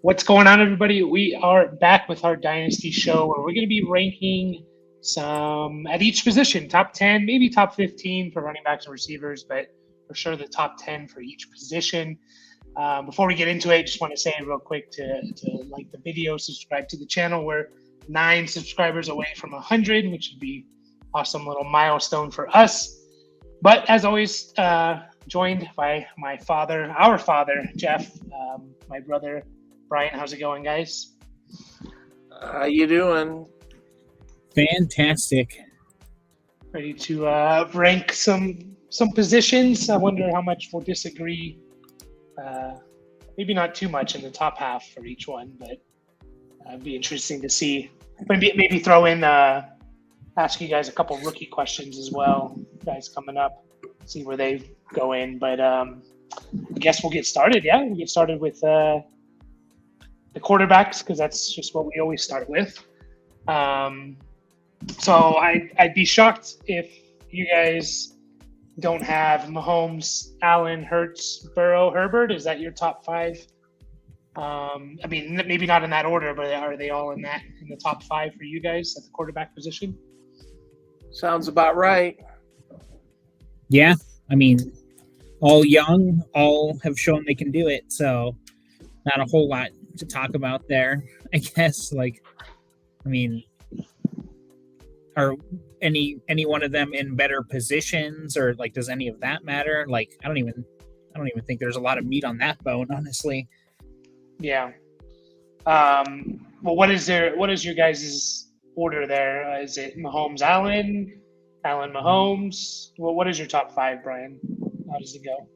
What's going on, everybody? We are back with our Dynasty show where we're going to be ranking some at each position, top 10, maybe top 15 for running backs and receivers, but for sure the top 10 for each position. Before we get into it, just want to say real quick to like the video, subscribe to the channel. We're 9 subscribers away from 100, which would be awesome little milestone for us. But as always, joined by my father, our father, Jeff, my brother, Brian. How's it going, guys? How you doing? Fantastic. Ready to rank some positions. I wonder how much we'll disagree. Maybe not too much in the top half for each one, but it'd be interesting to see. Maybe throw in ask you guys a couple rookie questions as well. Guys coming up, see where they go in. But I guess we'll get started. Yeah, we'll get started with the quarterbacks because that's just what we always start with. So I'd be shocked if you guys don't have Mahomes, Allen, Hurts, Burrow, Herbert. Is that your top 5? I mean, maybe not in that order, but are they all in the top 5 for you guys at the quarterback position? Sounds about right. Yeah, I mean, all young, all have shown they can do it, so not a whole lot to talk about there, I guess. I mean, are any one of them in better positions, or does any of that matter? I don't even think there's a lot of meat on that bone, honestly. Yeah. Well, what is your guys' order there? Is it Mahomes, Allen, Mahomes? Well, what is your top 5, Brian? How does it go?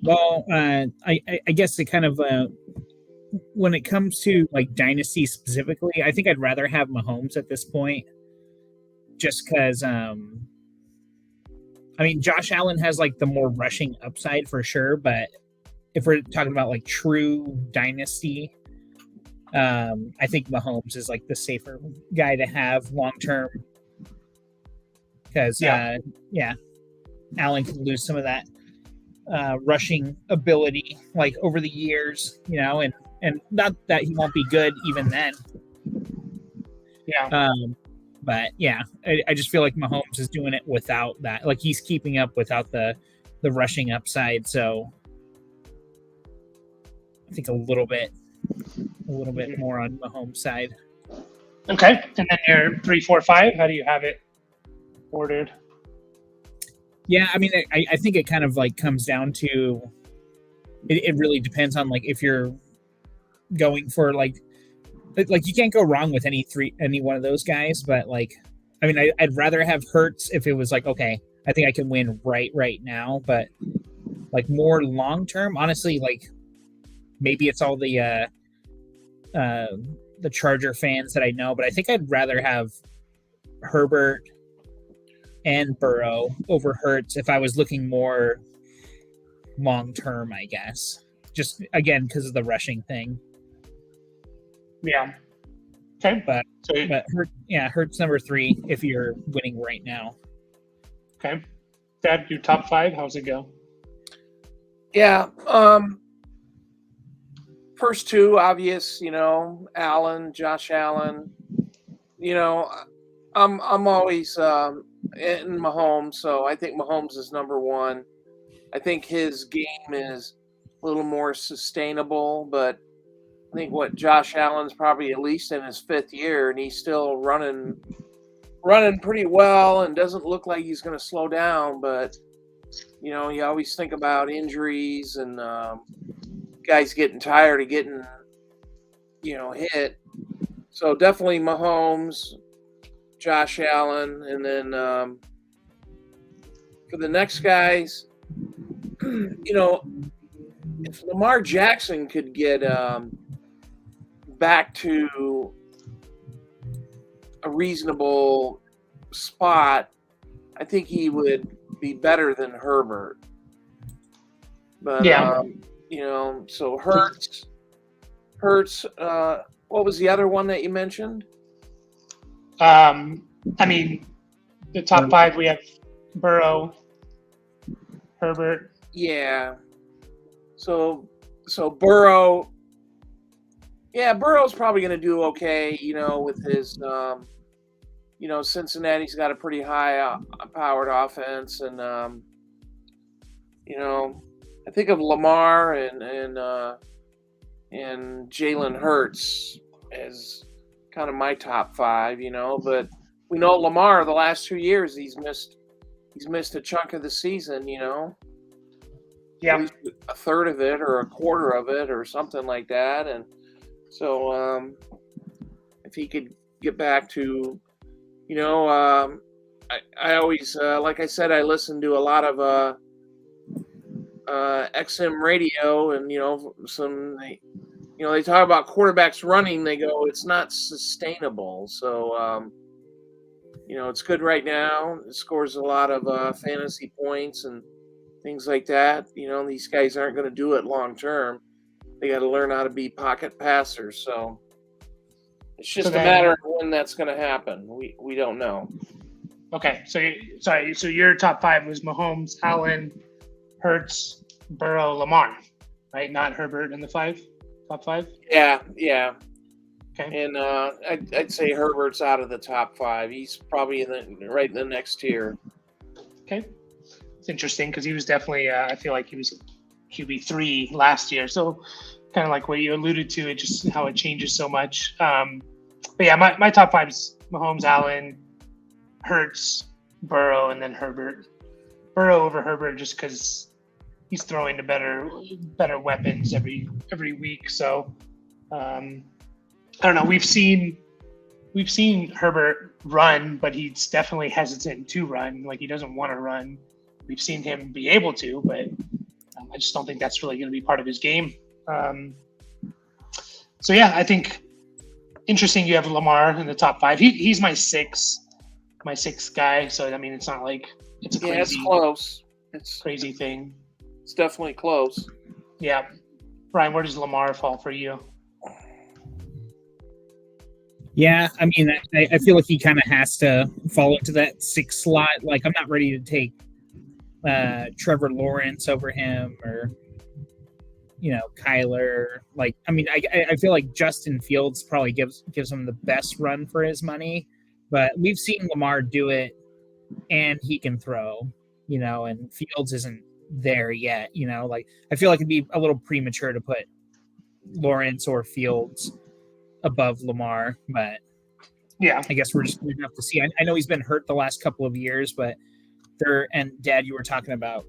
Well, I guess it kind of when it comes to Dynasty specifically, I think I'd rather have Mahomes at this point, just because I mean, Josh Allen has the more rushing upside for sure, but if we're talking about true Dynasty, I think Mahomes is the safer guy to have long term, because Allen can lose some of that rushing ability over the years, and not that he won't be good even then. Yeah. But yeah, I just feel like Mahomes is doing it without that. He's keeping up without the rushing upside. So I think a little bit more on Mahomes' side. Okay, and then your 3, 4, 5. How do you have it ordered? Yeah, I mean, I think it kind of comes down to it really depends on if you're going for you can't go wrong with any one of those guys, but I mean, I'd rather have Hurts if it was okay, I think I can win right now, but more long term, honestly, maybe it's all the Charger fans that I know, but I think I'd rather have Herbert and Burrow over Hurts if I was looking more long term, I guess. Just again because of the rushing thing. Yeah. Okay. But Hurts number 3 if you're winning right now. Okay. Dad, your top 5, how's it go? Yeah. First 2, obvious, Allen, Josh Allen. I'm always in Mahomes, so I think Mahomes is number 1. I think his game is a little more sustainable, but I think Josh Allen's probably at least in his 5th year, and he's still running pretty well and doesn't look like he's going to slow down. But you always think about injuries and guys getting tired of getting hit. So definitely Mahomes, Josh Allen, and then for the next guys, if Lamar Jackson could get back to a reasonable spot, I think he would be better than Herbert. But so Hurts. What was the other one that you mentioned? I mean, the top 5 we have Burrow, Herbert. Yeah. So Burrow, Yeah, Burrow's probably going to do okay, with his, Cincinnati's got a pretty high powered offense. And, I think of Lamar and Jalen Hurts as kind of my top 5, but we know Lamar the last 2 years, he's missed a chunk of the season, Yeah. At least a third of it or a quarter of it or something like that. And so if he could get back to, I always, like I said, I listen to a lot of XM radio, and they talk about quarterbacks running. They go, it's not sustainable. So it's good right now. It scores a lot of fantasy points and things like that. These guys aren't going to do it long term. They got to learn how to be pocket passers. So it's just a matter of when that's going to happen. We don't know. Okay, so your top 5 was Mahomes, Allen, Hurts, Burrow, Lamar, right? Not Herbert in the top 5? Yeah. Okay. And I'd say Herbert's out of the top 5. He's probably right in the next tier. Okay. It's interesting because he was definitely, I feel like he was QB3 last year. So kind of like what you alluded to, it just how it changes so much. But yeah, my top 5 is Mahomes, Allen, Hurts, Burrow, and then Herbert. Burrow over Herbert just because he's throwing the better weapons every week. So I don't know. We've seen Herbert run, but he's definitely hesitant to run. Like he doesn't want to run. We've seen him be able to, but I just don't think that's really going to be part of his game. So yeah, I think interesting. You have Lamar in the top 5. He's my sixth guy. So I mean, it's not like it's a crazy, it's close. It's crazy thing. It's definitely close. Yeah, Brian, where does Lamar fall for you? Yeah, I mean, I feel like he kind of has to fall into that 6 slot. Like, I'm not ready to take Trevor Lawrence over him or, Kyler. Like, I mean, I feel like Justin Fields probably gives him the best run for his money. But we've seen Lamar do it, and he can throw, and Fields isn't there yet, Like, I feel like it'd be a little premature to put Lawrence or Fields above Lamar, but yeah, I guess we're just going to have to see. I know he's been hurt the last couple of years, but and Dad, you were talking about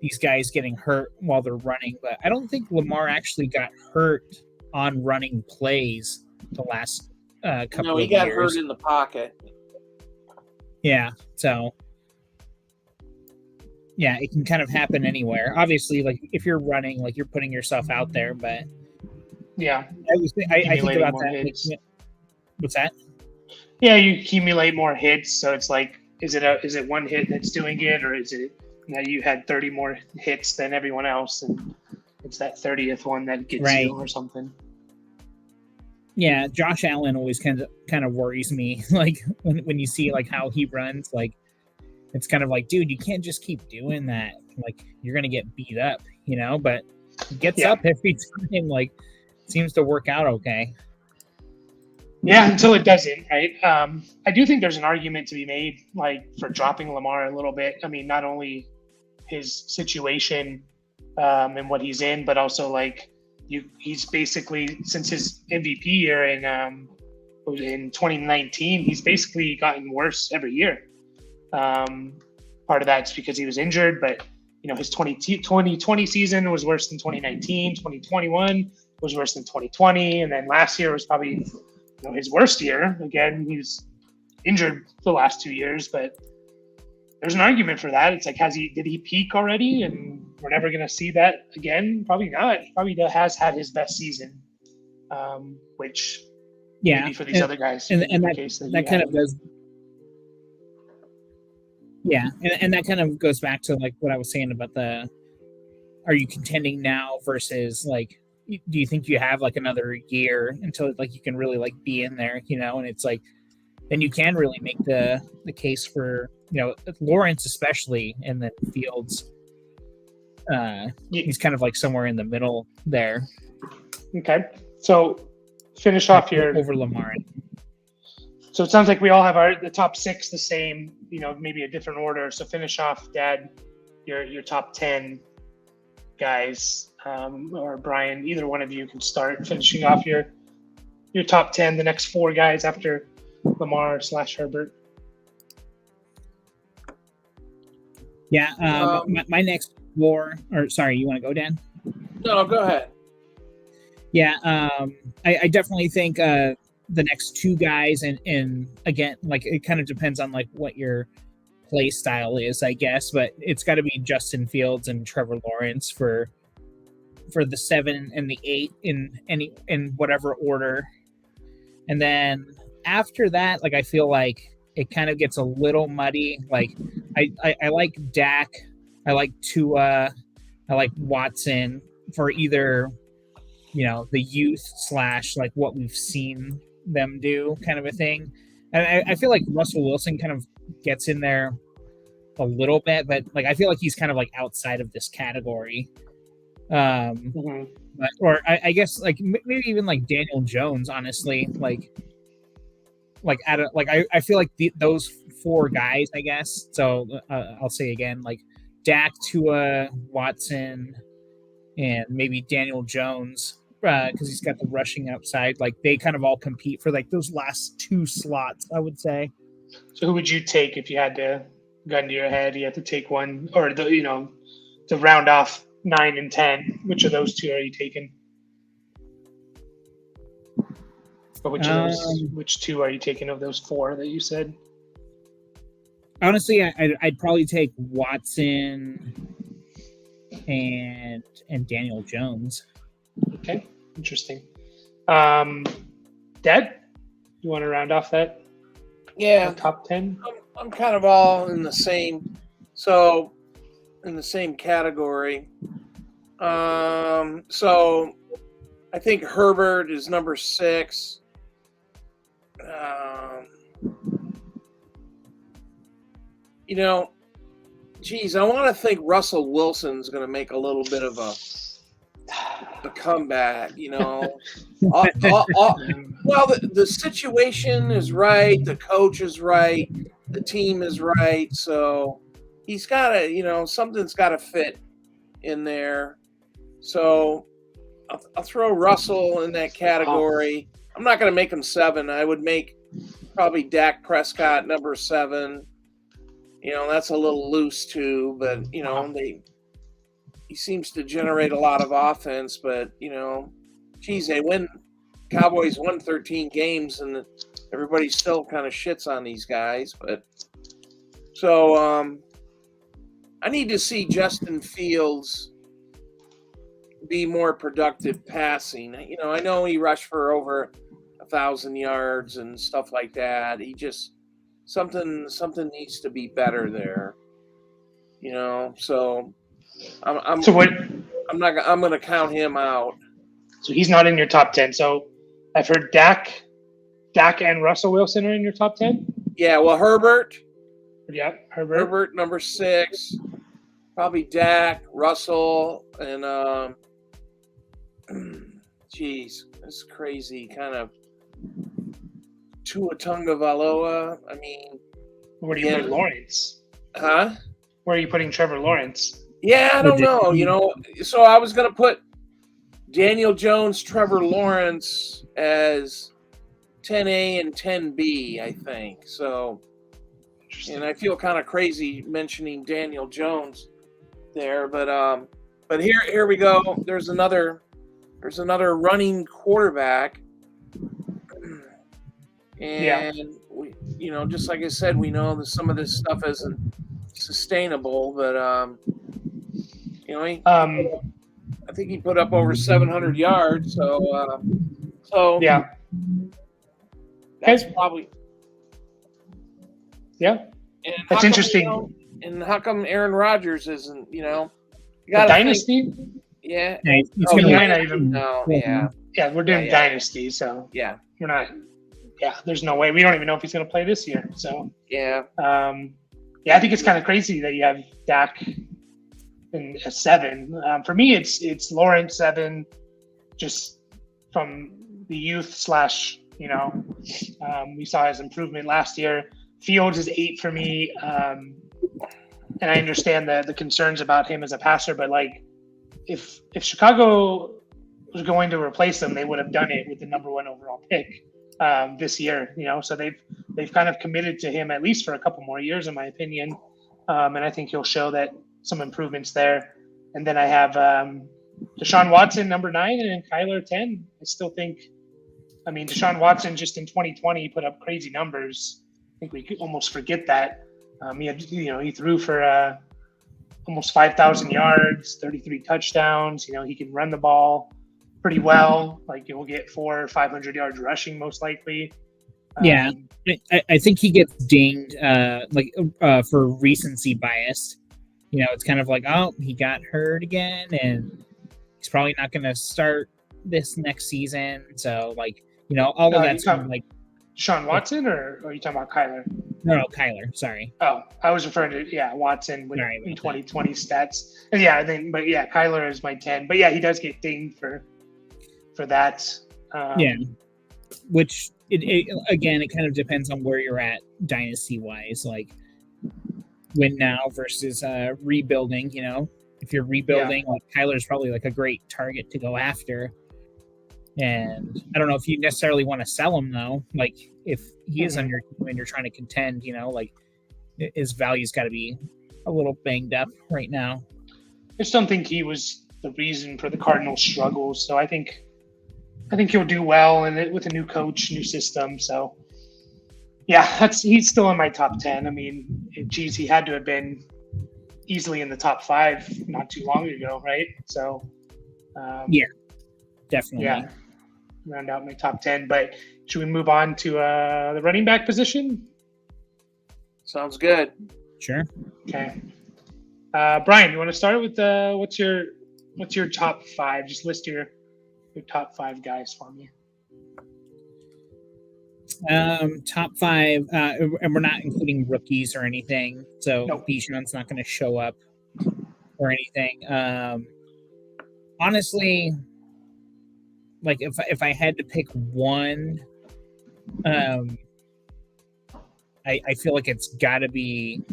these guys getting hurt while they're running, but I don't think Lamar actually got hurt on running plays the last couple of years. No, he got hurt in the pocket. Yeah, so yeah, it can kind of happen anywhere. Obviously, like if you're running, like you're putting yourself out there, but yeah, I think about that. Like, what's that? Yeah, you accumulate more hits, so it's like, is it one hit that's doing it, or is it you had 30 more hits than everyone else, and it's that 30th one that gets you or something? Yeah, Josh Allen always kind of worries me. Like when you see like how he runs, like it's kind of like, dude, you can't just keep doing that. Like you're gonna get beat up, But he gets up every time. Like seems to work out okay. Yeah, until it doesn't, right? I do think there's an argument to be made, like for dropping Lamar a little bit. I mean, not only his situation and what he's in, but also like he's basically, since his MVP year in 2019, he's basically gotten worse every year. Part of that's because he was injured, but his 2020 season was worse than 2019. 2021 was worse than 2020, and then last year was probably his worst year. Again, he was injured the last 2 years, but there's an argument for that. It's like, did he peak already, and we're never going to see that again? Probably not. He probably has had his best season, which maybe for these other guys, and that kind of goes. Yeah, and that kind of goes back to like what I was saying about are you contending now versus like, do you think you have like another year until like you can really like be in there, and it's like, then you can really make the case for, Lawrence especially, and then Fields. He's kind of like somewhere in the middle there. Okay. So Finish off your over Lamar. So it sounds like we all have the top 6 the same, maybe a different order. So finish off, Dad, your top 10 guys, or Brian, either one of you can start finishing off your top 10, the next 4 guys after Lamar/Herbert. Yeah, my next 4, or sorry, you want to go, Dan? No, go ahead. Yeah, I definitely think the next 2 guys, and again, like it kind of depends on like what your play style is, I guess, but it's got to be Justin Fields and Trevor Lawrence for the 7 and the 8 in whatever order. And then after that, like I feel like it kind of gets a little muddy. Like I like Dak, I like Tua, I like Watson for either the youth / like what we've seen them do kind of a thing. And I feel like Russell Wilson kind of gets in there a little bit, but like I feel like he's kind of like outside of this category. But, or I guess like maybe even like Daniel Jones, honestly, like I feel like those 4 guys, I guess. So I'll say again, like Dak, Tua, Watson, and maybe Daniel Jones, because he's got the rushing upside. Like they kind of all compete for like those last 2 slots, I would say. So who would you take if you had to gun to your head? You had to take one, or to round off 9 and 10. Which of those 2 are you taking? Or which 2 are you taking of those 4 that you said? Honestly, I'd probably take Watson and Daniel Jones. Okay, interesting. Dad, you want to round off that? Yeah, top 10. I'm kind of all in the same. So in the same category. So I think Herbert is number 6. I want to think Russell Wilson's going to make a little bit of a comeback. Well, the situation is right, the coach is right, the team is right, so he's got to, something's got to fit in there. So I'll throw Russell in that category. I'm not going to make him 7. I would make probably Dak Prescott number 7. That's a little loose too, but he seems to generate a lot of offense. But Cowboys won 13 games, and everybody still kind of shits on these guys. But so I need to see Justin Fields be more productive passing. I know he rushed for over 1,000 yards and stuff like that. He just something needs to be better there. So I'm going to count him out. So he's not in your top 10. So I've heard Dak and Russell Wilson are in your top 10. Yeah, well, Herbert. Yeah, Herbert number 6. Probably Dak, Russell, and it's crazy kind of Tua Tagovailoa. I mean, where do you put Lawrence? Huh? Where are you putting Trevor Lawrence? Yeah, I don't know. So I was going to put Daniel Jones, Trevor Lawrence as 10A and 10B, I think. So, and I feel kind of crazy mentioning Daniel Jones there, but here we go. There's another running quarterback, and we, just like I said, we know that some of this stuff isn't sustainable, but I think he put up over 700 yards, so yeah, that's probably And that's interesting. And how come Aaron Rodgers isn't? You got Dynasty. Yeah. Yeah, we're doing Dynasty, so we're not. Yeah, there's no way. We don't even know if he's going to play this year. So I think it's kind of crazy that you have Dak in a 7. For me, it's Lawrence 7, just from the youth slash, we saw his improvement last year. Fields is 8 for me. And I understand the concerns about him as a passer, but like if Chicago was going to replace him, they would have done it with the number 1 overall pick this year. So they've kind of committed to him at least for a couple more years, in my opinion. And I think he'll show that some improvements there. And then I have Deshaun Watson number 9 and then Kyler 10. I still think, Deshaun Watson just in 2020 put up crazy numbers. I think we could almost forget that. He threw for almost 5,000 yards, 33 touchdowns. He can run the ball pretty well. Like he'll get 400 or 500 yards rushing most likely. Yeah, I think he gets dinged for recency bias. It's kind of like, oh, he got hurt again, and he's probably not going to start this next season. So, all of that's like Deshaun Watson, or are you talking about Kyler? No, Kyler. Sorry. Oh, I was referring to Watson in 2020 stats. And Kyler is my 10. But yeah, he does get dinged for that. Which it kind of depends on where you're at dynasty wise, like win now versus rebuilding. If you're rebuilding, like Kyler's probably like a great target to go after. And I don't know if you necessarily want to sell him though. Like if he is on your team and you're trying to contend, like his value's got to be a little banged up right now. I just don't think he was the reason for the Cardinals' struggles. So I think he'll do well and with a new coach, new system. So yeah, he's still in my top 10. He had to have been easily in the top 5 not too long ago, right? So definitely. Yeah. Round out my top 10, but should we move on to the running back position? Sounds good. Sure. Okay. Brian, you want to start with what's your top 5? Just list your top 5 guys for me. Top 5, and we're not including rookies or anything, so Nope. Bijan's not going to show up or anything. Honestly, like if I had to pick one, I feel like it's got to be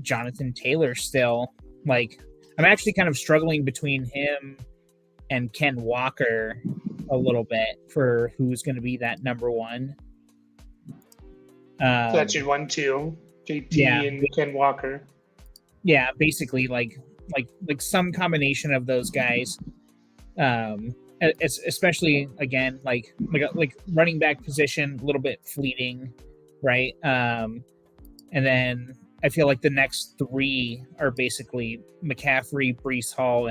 Jonathan Taylor still. Like I'm actually kind of struggling between him and Ken Walker a little bit for who's going to be that number 1. So that's your 1, 2, JT and Ken Walker. Yeah, basically like some combination of those guys. Especially again, like running back position, a little bit fleeting, right? And then I feel like the next 3 are basically McCaffrey, Breece Hall,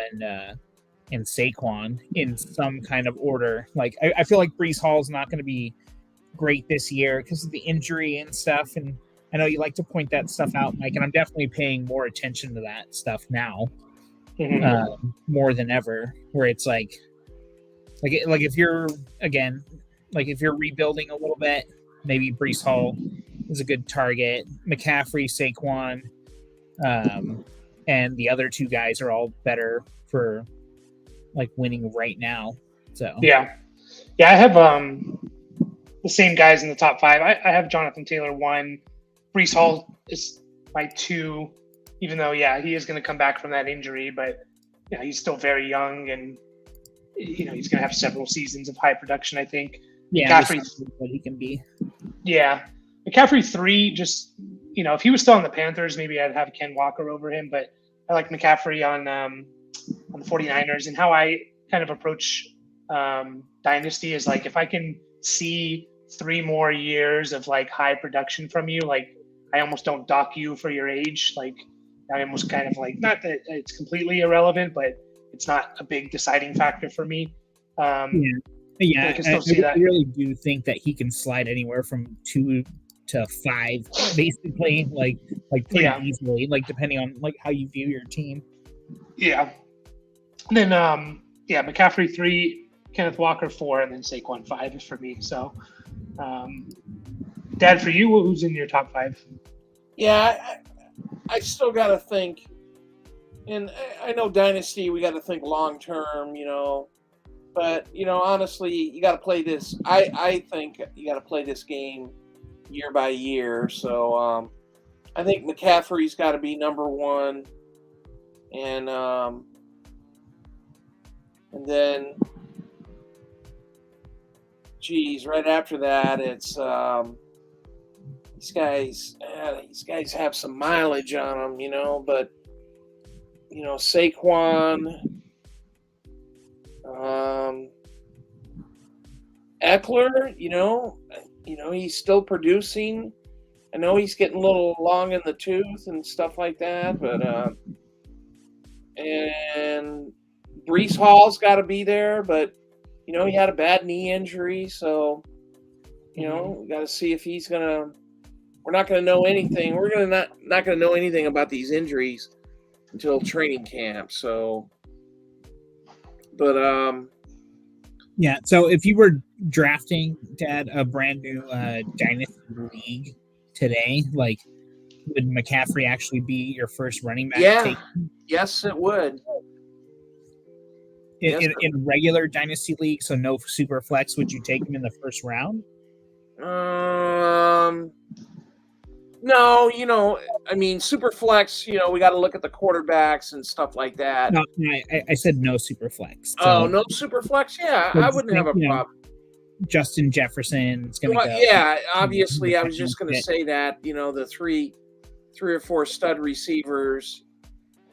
and Saquon in some kind of order. Like I feel like Breece Hall is not going to be great this year because of the injury and stuff. And I know you like to point that stuff out, Mike, and I'm definitely paying more attention to that stuff now, more than ever. Where it's like if you're rebuilding a little bit, maybe Breece Hall is a good target. McCaffrey, Saquon, and the other 2 guys are all better for like winning right now. So yeah, I have the same guys in the top 5. I have Jonathan Taylor 1, Breece Hall is my 2, even though he is going to come back from that injury, but he's still very young and he's going to have several seasons of high production, I think. Yeah, McCaffrey, what he can be. Yeah, McCaffrey 3. Just if he was still on the Panthers, maybe I'd have Ken Walker over him. But I like McCaffrey on the 49ers, and how I kind of approach Dynasty is like if I can see 3 more years of like high production from you, like I almost don't dock you for your age. Like I almost kind of like, not that it's completely irrelevant, but it's not a big deciding factor for me. I really do think that he can slide anywhere from 2 to 5, basically, like pretty easily, like depending on like how you view your team. Yeah. And then McCaffrey 3, Kenneth Walker 4, and then Saquon 5 for me. So, Dad, for you, who's in your top 5? Yeah, I still got to think, and I know Dynasty, we got to think long term, But honestly, you got to play this. I think you got to play this game year by year. So I think McCaffrey's got to be number one, and then, geez, right after that, it's these guys have some mileage on them, but Saquon, Eckler, he's still producing. I know he's getting a little long in the tooth and stuff like that, but and Brees Hall's got to be there, but he had a bad knee injury, so we got to see if he's gonna. We're not gonna know anything. We're gonna not gonna know anything about these injuries until training camp. So, but Yeah. So if you were drafting, Dad, a brand new Dynasty league today, like, would McCaffrey actually be your first running back? Yeah. Yes, it would. In regular Dynasty league, so no super flex, would you take him in the first round? No, I mean, super flex, we got to look at the quarterbacks and stuff like that. No, I said no super flex. So, no super flex? Yeah, I wouldn't have a problem. Justin Jefferson's going to go. Yeah, obviously, I was just going to say that, the three or four stud receivers,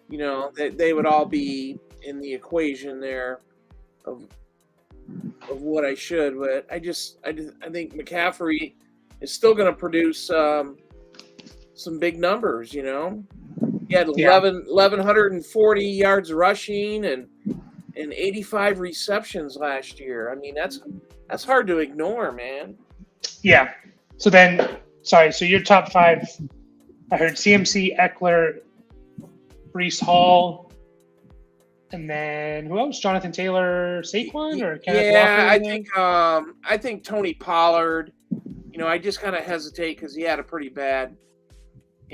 they would all be in the equation there of what I should. But I think McCaffrey is still going to produce some big numbers. He had 1,140 yards rushing and 85 receptions last year. I mean, that's hard to ignore, man. Yeah. So your top five, I heard CMC, Eckler, Brees Hall, and then who else? Jonathan Taylor, Saquon, or Kenneth Walker? I think Tony Pollard. I just kind of hesitate because he had a pretty bad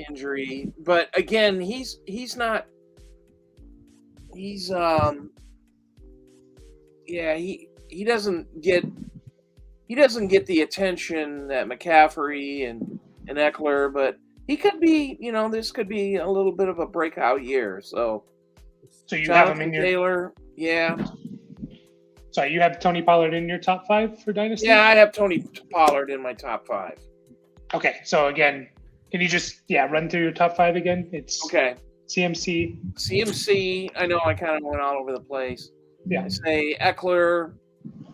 injury, but again, he doesn't get the attention that McCaffrey and Eckler, but he could be, this could be a little bit of a breakout year. So you Jonathan have him in your Taylor, yeah. So you have Tony Pollard in your top five for Dynasty? Yeah, I have Tony Pollard in my top five. Okay, so again, can you just run through your top five again? It's okay. CMC. I know I kind of went all over the place. Yeah. I say Eckler.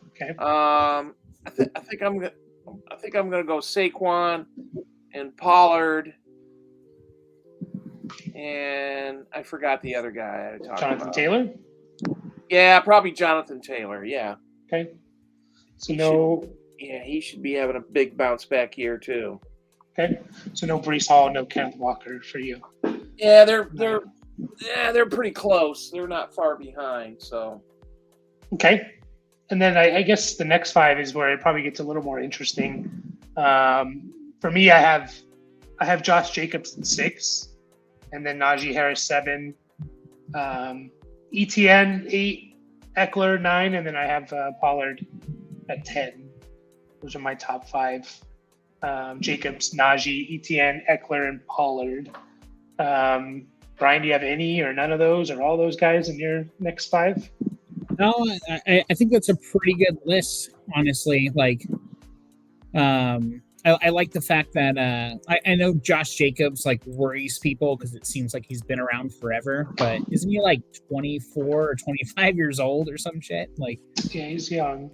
Okay. I think I'm gonna go Saquon and Pollard, and I forgot the other guy I talked Jonathan about. Taylor. Yeah, probably Jonathan Taylor. Yeah. Okay. So he should be having a big bounce back year too. Okay. So no Brees Hall, no Kenneth Walker for you. Yeah, they're pretty close. They're not far behind. So. Okay. And then I guess the next five is where it probably gets a little more interesting. For me, I have Josh Jacobs at 6, and then Najee Harris 7, ETN 8, Eckler 9, and then I have Pollard at 10. Those are my top 5. Jacobs, Najee, ETN, Eckler, and Pollard. Brian, do you have any or none of those or all those guys in your next 5? No, I think that's a pretty good list, honestly. Like, I like the fact that I know Josh Jacobs worries people because it seems like he's been around forever, but isn't he 24 or 25 years old or some shit? Yeah, he's young.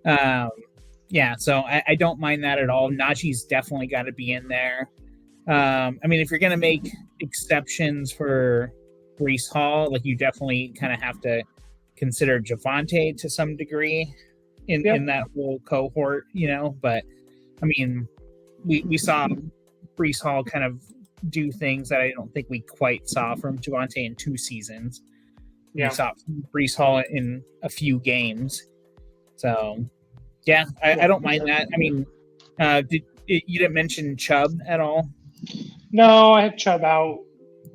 Yeah, so I don't mind that at all. Najee's definitely got to be in there. I mean, if you're gonna make exceptions for Brees Hall, you definitely kind of have to consider Javonte to some degree in that whole cohort, but I mean, we saw Brees Hall kind of do things that I don't think we quite saw from Javonte in 2 seasons. Yeah. We saw Brees Hall in a few games. So, I don't mind that. I mean, you didn't mention Chubb at all? No, I have Chubb out.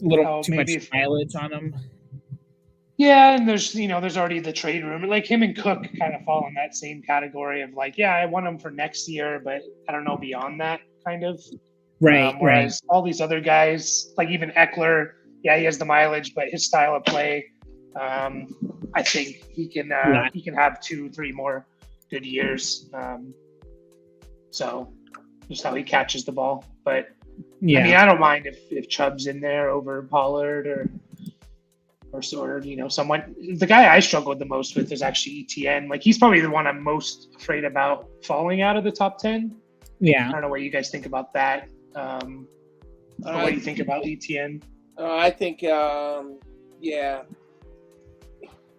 A little too much mileage on him. Yeah, and there's already the trade room. Like him and Cook kind of fall in that same category of like, yeah, I want him for next year, but I don't know beyond that kind of. Right. Whereas all these other guys, like even Eckler, yeah, he has the mileage, but his style of play, I think he can have 2-3 more good years. So just how he catches the ball, but Yeah. I mean, I don't mind if Chubb's in there over Pollard or sort of, someone. The guy I struggle with the most with is actually ETN. Like he's probably the one I'm most afraid about falling out of the top 10. Yeah. I don't know what you guys think about that. What do you think about ETN? I think, yeah,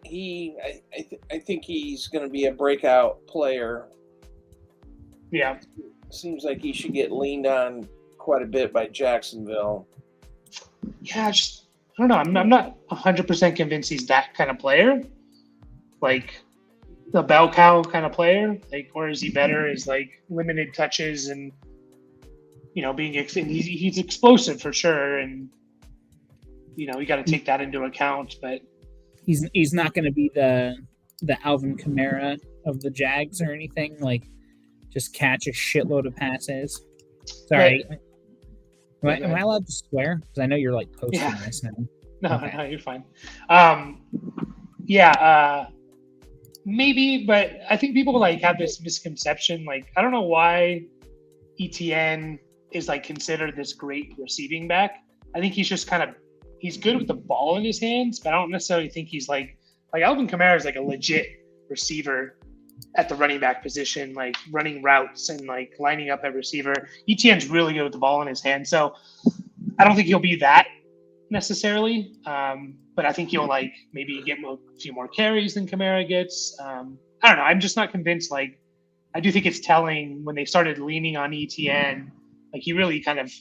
I think he's going to be a breakout player. Yeah. Seems like he should get leaned on quite a bit by Jacksonville. Yeah, I don't know. I'm not 100% convinced he's that kind of player. Like the bell cow kind of player. Like, or is he better? Is like limited touches and he's explosive for sure, and you got to take that into account. But he's not going to be the Alvin Kamara of the Jags or anything. Like, just catch a shitload of passes. Sorry, am I allowed to swear? Because I know you're like posting this now. No, you're fine. Maybe, but I think people like have this misconception. Like, I don't know why ETN is like considered this great receiving back. I think he's just he's good with the ball in his hands, but I don't necessarily think he's like Alvin Kamara is like a legit receiver at the running back position, like running routes and like lining up at receiver. ETN's really good with the ball in his hands, so I don't think he'll be that necessarily. But I think he'll like maybe get a few more carries than Kamara gets. I don't know. I'm just not convinced. Like, I do think it's telling when they started leaning on ETN, like he really kind of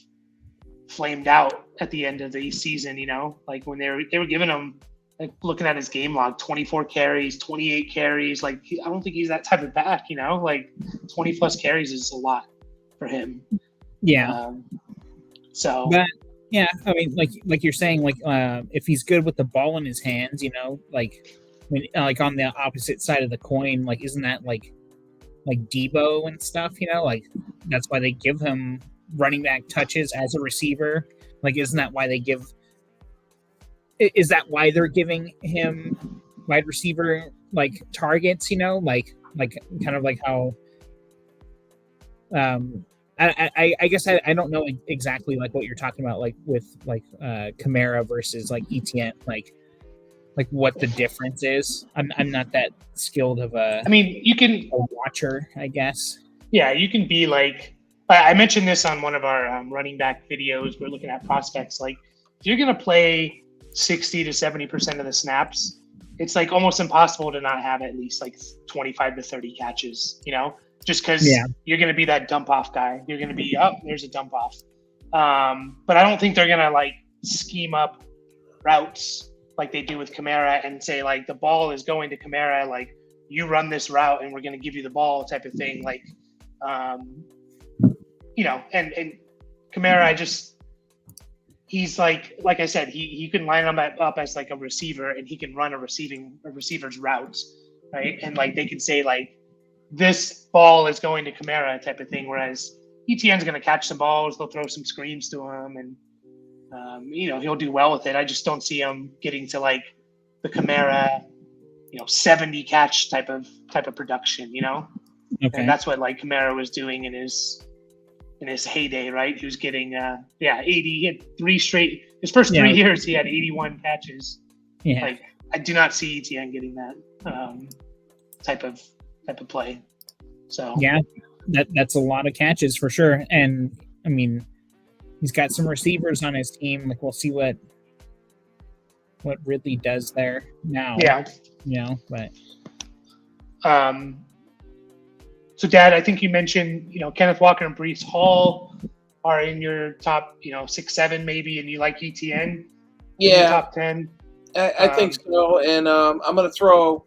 flamed out at the end of the season, like when they were giving him, like looking at his game log, 24 carries, 28 carries. Like, I don't think he's that type of back, like 20 plus carries is a lot for him. Yeah. But yeah, I mean, like you're saying, like if he's good with the ball in his hands, like like on the opposite side of the coin, like isn't that like Debo and stuff, like that's why they give him running back touches as a receiver. Like, isn't that why is that why they're giving him wide receiver like targets, like kind of like how I guess I don't know exactly like what you're talking about, like with like Kamara versus like ETN, like what the difference is. I'm not that skilled of a watcher, I guess. Yeah, you can be like, I mentioned this on one of our running back videos. We're looking at prospects. Like, if you're going to play 60 to 70% of the snaps, it's like almost impossible to not have at least like 25 to 30 catches, just because you're going to be that dump off guy. You're going to be, there's a dump off. But I don't think they're going to like scheme up routes like they do with Kamara and say like the ball is going to Kamara, like you run this route and we're going to give you the ball type of thing. Like, and Kamara, he's like I said, he can line him up as like a receiver and he can run a receiver's routes, right? And like they can say like this ball is going to Kamara type of thing, whereas ETN's going to catch some balls, they'll throw some screens to him, and he'll do well with it. I just don't see him getting to like the Kamara, 70 catch type of production, Okay. And that's what like Kamara was doing in his heyday, right? He was getting 80. He had 3 straight. His first 3 years, he had 81 catches. Yeah. Like, I do not see ETN getting that type of play. So yeah, that's a lot of catches for sure. And I mean, he's got some receivers on his team. Like, we'll see what Ridley does there now. Yeah. But so, Dad, I think you mentioned, Kenneth Walker and Breece Hall are in your top, 6, 7 maybe, and you like ETN. Yeah, top 10. I think so. And I'm going to throw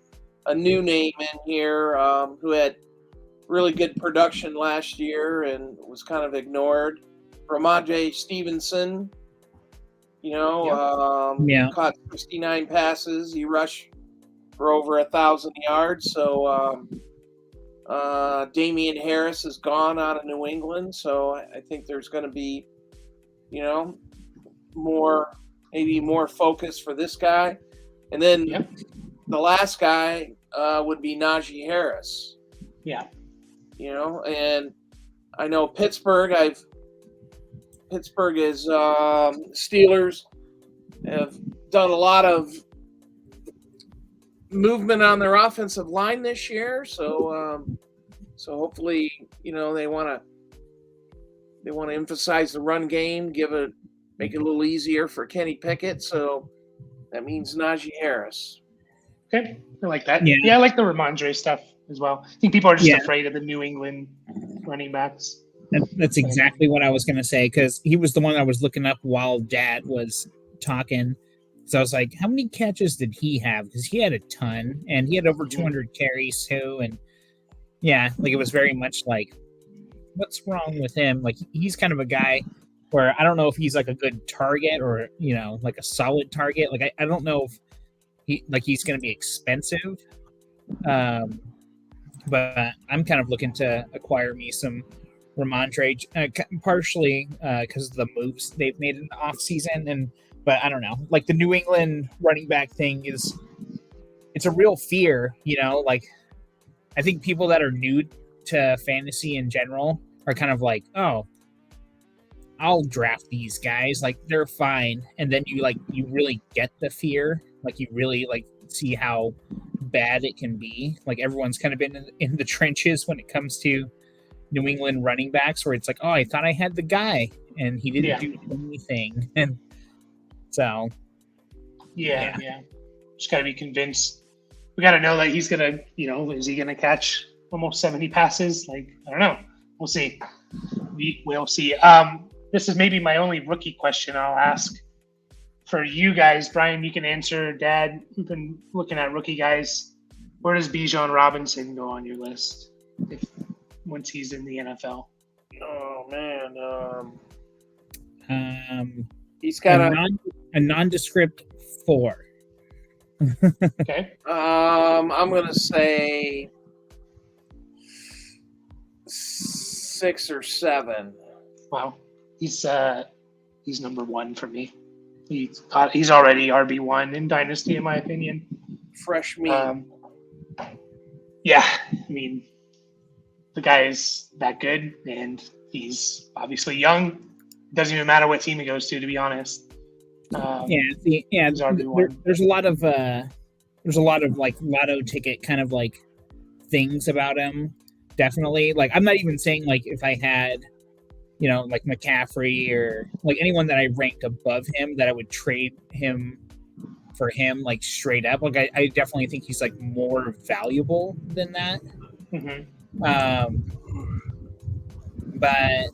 a new name in here who had really good production last year and was kind of ignored. Ramondre Stevenson. Caught 69 passes. He rushed for over 1,000 yards. So Damian Harris is gone out of New England. So I think there's going to be, maybe more focus for this guy. And then the last guy would be Najee Harris. Yeah. And I know Pittsburgh is Steelers have done a lot of movement on their offensive line this year. So hopefully, they want to emphasize the run game, make it a little easier for Kenny Pickett. So that means Najee Harris. Okay, I like that. Yeah, I like the Ramondre stuff as well. I think people are just afraid of the New England running backs. That's exactly what I was going to say, because he was the one I was looking up while Dad was talking. So I was like, how many catches did he have? Because he had a ton, and he had over 200 carries too. And it was very much like, what's wrong with him? Like, he's kind of a guy where I don't know if he's like a good target or, like a solid target. Like, I don't know if he's going to be expensive. But I'm kind of looking to acquire me some Ramondre, partially because of the moves they've made in the offseason. But I don't know. Like, the New England running back thing it's a real fear, Like, I think people that are new to fantasy in general are kind of like, oh, I'll draft these guys. Like, they're fine. And then you really get the fear. Like, you really see how bad it can be. Like, everyone's kind of been in the trenches when it comes to New England running backs, where it's like, oh, I thought I had the guy and he didn't do anything. And so just gotta be convinced. We gotta know that he's gonna, is he gonna catch almost 70 passes? Like, I don't know. We'll see. We'll see. This is maybe my only rookie question I'll ask for you guys. Brian, you can answer. Dad, we've been looking at rookie guys. Where does Bijan Robinson go on your list once he's in the NFL? Oh man, he's got a nondescript 4. Okay. I'm gonna say 6 or 7. Wow, he's number 1 for me. He's already RB1 in Dynasty, in my opinion. Fresh meat. Yeah, I mean, the guy is that good, and he's obviously young. It doesn't even matter what team he goes to be honest. There's a lot of like lotto ticket kind of like things about him. Definitely, like, I'm not even saying like if I had, like McCaffrey or like anyone that I ranked above him that I would trade him for him, like, straight up. Like, I definitely think he's like more valuable than that. But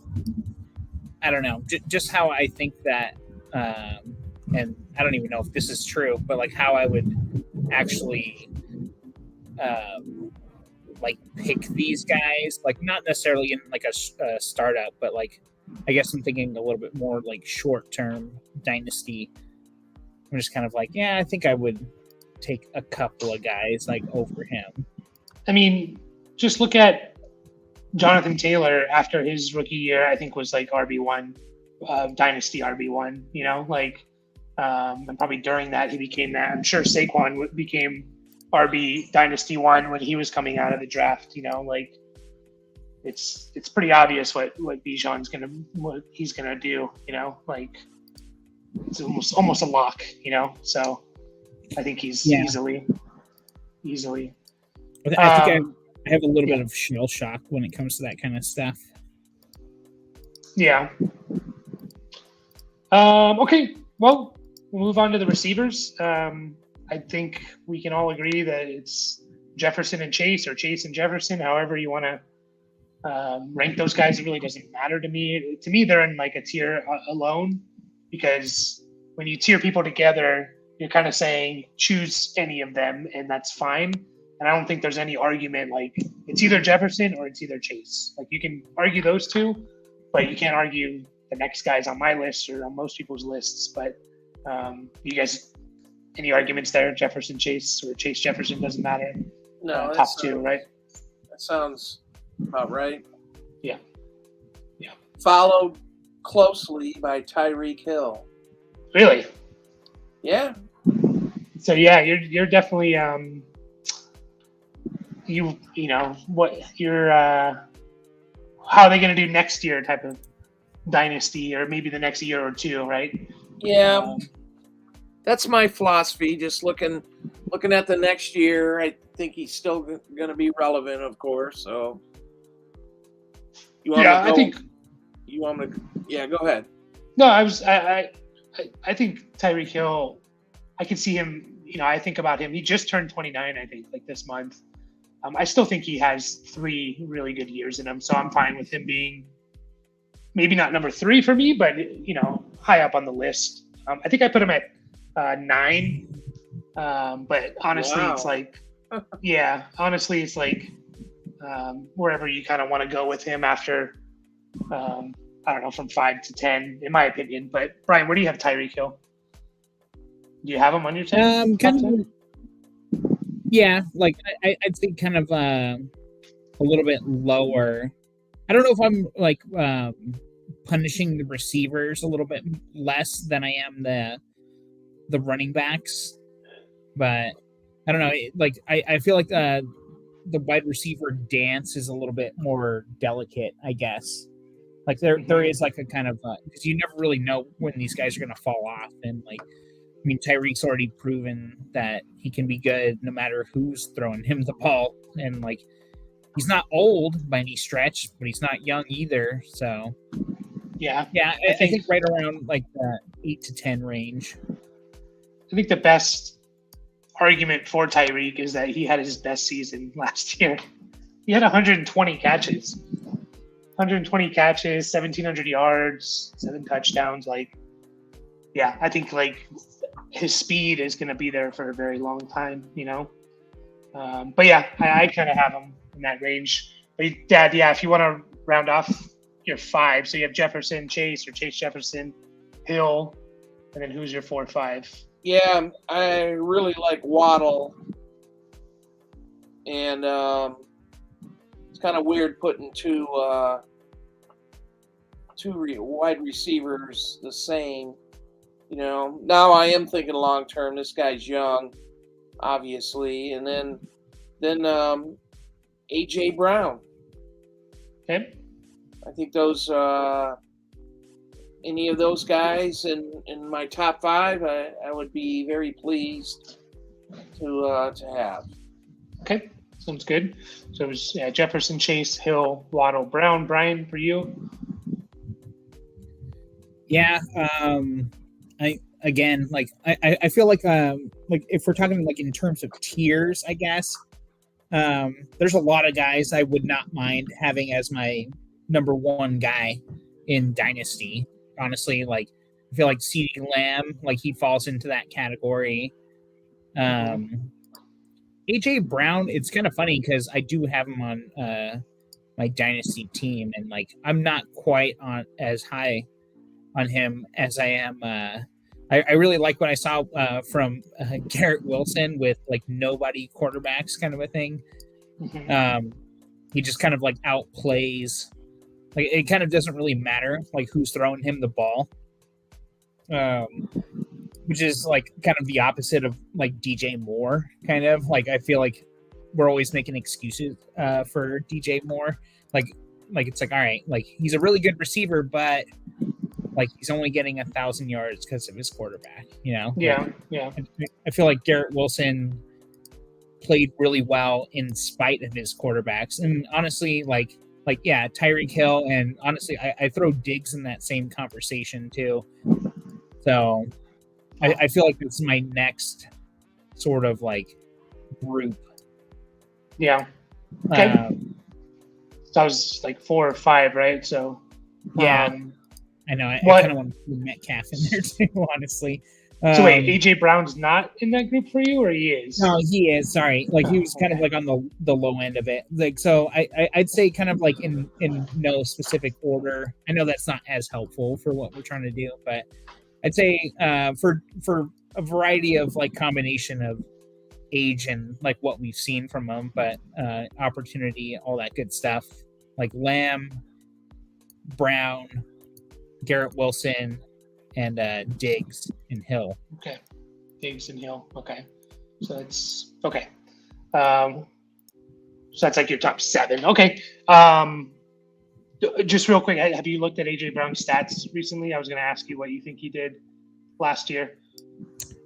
I don't know, just how I think that, and I don't even know if this is true, but like how I would actually like pick these guys, like not necessarily in like a startup, but like I guess I'm thinking a little bit more like short-term dynasty. I'm just kind of like, I think I would take a couple of guys like over him. I mean, just look at Jonathan Taylor after his rookie year. I think was like RB1, dynasty RB1. And probably during that he became that. I'm sure Saquon became RB dynasty 1 when he was coming out of the draft. It's pretty obvious what Bijan's what he's gonna do. It's almost a lock. So I think he's easily. I think I have a little bit of shell shock when it comes to that kind of stuff. Yeah. Okay. Well, we'll move on to the receivers. I think we can all agree that it's Jefferson and Chase, or Chase and Jefferson, however you want to rank those guys. It really doesn't matter to me. To me, they're in like a tier alone, because when you tier people together, you're kind of saying choose any of them, and that's fine. And I don't think there's any argument like it's either Jefferson or it's either Chase. Like, you can argue those two, but you can't argue the next guys on my list or on most people's lists. But You guys, any arguments there? Jefferson, Chase, or Chase, Jefferson, doesn't matter. No, Top two, right? That sounds about right. Yeah. Followed closely by Tyreek Hill. Really? Yeah. So yeah, you're definitely you know what you're how are they going to do next year type of dynasty, or maybe the next year or two, right? Yeah. That's my philosophy. Just looking at the next year, I think he's still going to be relevant, of course. So you want I think you want me to? Yeah, go ahead. No, I think Tyreek Hill. I could see him. I think about him. He just turned 29, I think, like this month. I still think he has 3 really good years in him, so I'm fine with him being maybe not number 3 for me, but high up on the list. I think I put him at 9, but honestly, Wow. It's like, honestly, it's like wherever you kind of want to go with him after. I don't know, from 5 to 10, in my opinion. But Brian, where do you have Tyreek Hill? Do you have him on your 10? Kind of. Yeah, like I'd say kind of a little bit lower. I don't know if I'm like punishing the receivers a little bit less than I am the running backs, but I don't know. Like I feel like the wide receiver dance is a little bit more delicate, I guess. Like there is like a kind of because you never really know when these guys are going to fall off, and like I mean Tyreek's already proven that he can be good no matter who's throwing him the ball, and like he's not old by any stretch, but he's not young either. So yeah, I think right around like the 8 to 10 range. I think the best argument for Tyreek is that he had his best season last year. He had 120 catches. 120 catches, 1,700 yards, 7 touchdowns. Like, I think like his speed is going to be there for a very long time, But I kind of have him in that range. But Dad, if you want to round off your 5, so you have Jefferson, Chase, or Chase Jefferson, Hill, and then who's your 4, 5? Yeah, I really like Waddle, and it's kind of weird putting two wide receivers the same. Now I am thinking long term. This guy's young, obviously, and then AJ Brown. Okay. I think those any of those guys in my top 5, I would be very pleased to have. Okay, sounds good. So it was Jefferson, Chase, Hill, Waddle, Brown. Brian, for you? Yeah, I feel like if we're talking like in terms of tiers, I guess there's a lot of guys I would not mind having as my number 1 guy in Dynasty. Honestly, like I feel like CeeDee Lamb, like he falls into that category. AJ Brown, it's kind of funny because I do have him on my Dynasty team, and like I'm not quite on as high on him as I am. I really like what I saw from Garrett Wilson with like nobody quarterbacks kind of a thing. He just kind of like outplays. Like it kind of doesn't really matter like who's throwing him the ball, which is like kind of the opposite of like DJ Moore. Kind of like I feel like we're always making excuses for DJ Moore. Like it's like all right, like he's a really good receiver, but like he's only getting 1,000 yards because of his quarterback, Yeah. I feel like Garrett Wilson played really well in spite of his quarterbacks, and honestly, Tyreek Hill, and honestly, I throw Diggs in that same conversation too. So I feel like this is my next sort of like group. Yeah. Okay. So I was like 4 or 5, right? So I know. I kind of want to put Metcalf in there too, honestly. So wait, AJ Brown's not in that group for you, or he is? No, he is. Sorry, like he was kind of like on the low end of it. Like so, I'd say kind of like in no specific order. I know that's not as helpful for what we're trying to do, but I'd say for a variety of like combination of age and like what we've seen from them, but opportunity, all that good stuff, like Lamb, Brown, Garrett Wilson, and Diggs and Hill. Okay, Diggs and Hill. Okay, so that's okay. So that's like your top 7. Okay. Just real quick, have you looked at AJ Brown's stats recently? I was going to ask you what you think he did last year.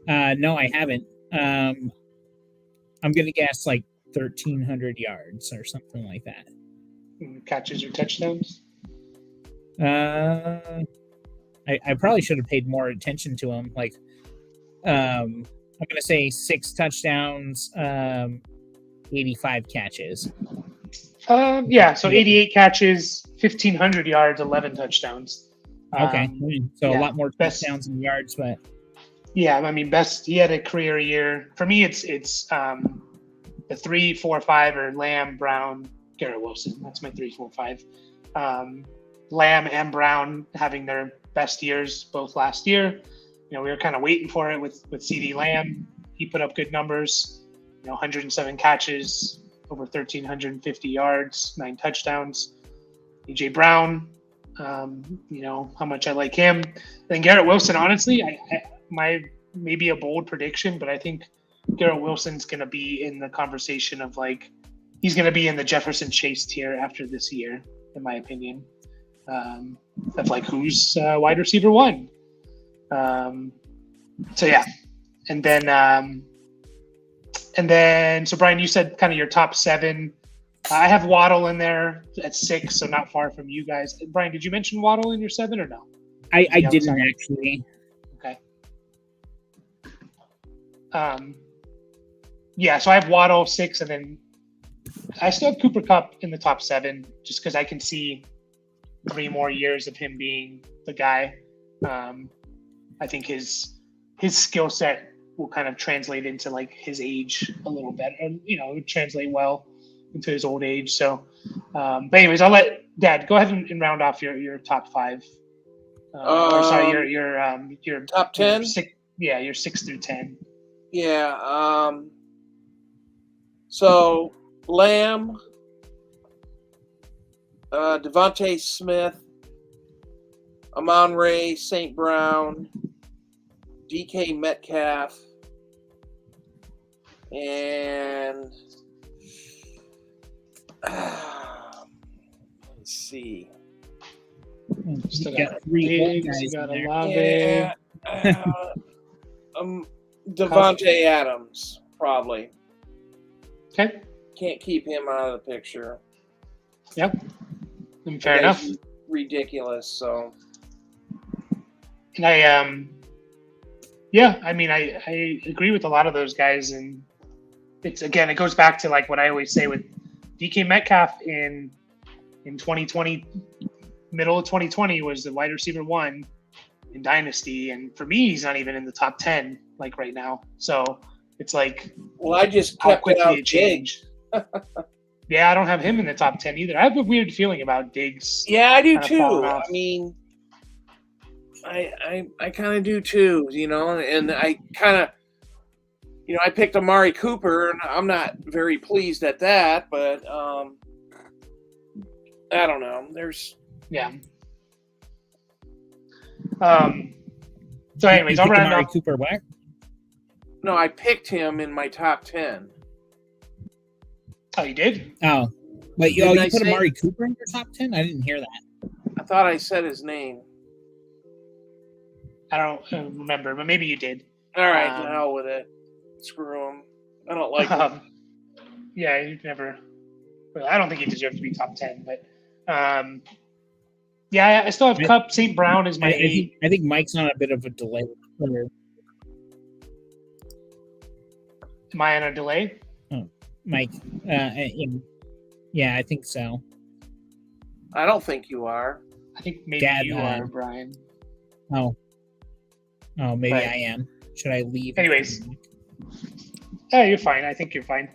No, I haven't. I'm going to guess like 1,300 yards or something like that. Catches or touchdowns? I probably should have paid more attention to him. Like, I'm going to say 6 touchdowns, 85 catches. Yeah, so 88 catches, 1,500 yards, 11 touchdowns. Okay, so a lot more touchdowns and yards, but yeah, I mean, best. He had a career year. For me, it's the 3, 4, 5 are Lamb, Brown, Garrett Wilson. That's my 3, 4, 5. Lamb and Brown having their best years both last year. We were kind of waiting for it with CeeDee Lamb. He put up good numbers. 107 catches, over 1,350 yards, 9 touchdowns. AJ Brown, how much I like him. Then Garrett Wilson, honestly, my maybe a bold prediction, but I think Garrett Wilson's going to be in the conversation of like, he's going to be in the Jefferson Chase tier after this year, in my opinion. Of like who's wide receiver 1. So yeah, and then so Brian, you said kind of your top 7. I have Waddle in there at 6, so not far from you guys. Brian, did you mention Waddle in your 7 or no? I didn't actually. Okay. Yeah, so I have Waddle 6, and then I still have Cooper Kupp in the top 7, just because I can see 3 more years of him being the guy. I think his skill set will kind of translate into like his age a little bit, and it would translate well into his old age. So, but anyways, I'll let Dad go ahead and round off your top 5. Or sorry, your top 10. Your 6 through 10. Yeah. So Lamb, Devontae Smith, Amon-Ra St. Brown, DK Metcalf, and let's see. Still got 3 guys. You got in there. Olave. Devontae Adams, probably. Okay. Can't keep him out of the picture. Yep. Fair enough. Ridiculous. So. And I agree with a lot of those guys, and it goes back to like what I always say with DK Metcalf in 2020, middle of 2020 was the wide receiver 1 in Dynasty, and for me, he's not even in the top 10 like right now. So it's like, well, I just how kept quickly it out it changed. Yeah, I don't have him in the top 10 either. I have a weird feeling about Diggs. Yeah, I do too. I mean, I kind of do too, and I kind of, I picked Amari Cooper, and I'm not very pleased at that, but I don't know. Yeah. So anyways, I'll round Amari up. Cooper what? No, I picked him in my top 10. Oh, you did? Oh. Wait, you put Amari Cooper in your top 10? I didn't hear that. I thought I said his name. I don't remember, but maybe you did. All right, to hell with it. Screw him. I don't like him. Yeah, you've never. Well, I don't think he deserves to be top 10, but yeah, I still have Kupp. St. Brown is my 8. I think Mike's on a bit of a delay. Am I on a delay? Oh, Mike. Yeah, I think so. I don't think you are. I think maybe you are, Brian. Oh, maybe I am. Should I leave? Anyways. Oh, you're fine. I think you're fine.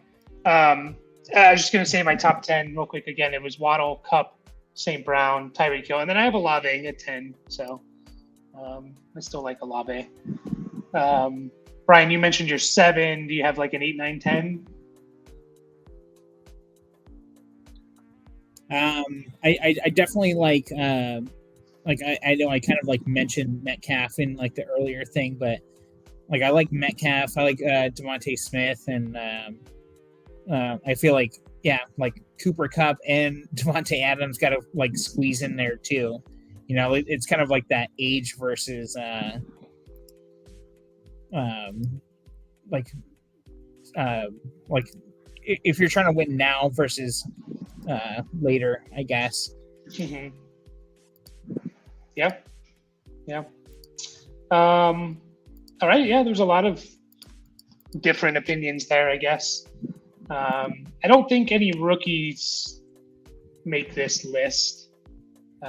I was just going to say my top 10 real quick again. It was Waddle, Kupp, St. Brown, Tyreek Hill, and then I have Olave at 10. So, I still like Olave. Brian, you mentioned your 7. Do you have like an 8, 9, 10? I definitely like I know I kind of like mentioned Metcalf in like the earlier thing, but like I like Metcalf, I like Devontae Smith, and I feel like like Cooper Kupp and Devontae Adams got to like squeeze in there too. It's kind of like that age versus like if you're trying to win now versus later, I guess. Mm-hmm. Yeah. All right. Yeah, there's a lot of different opinions there, I guess. I don't think any rookies make this list,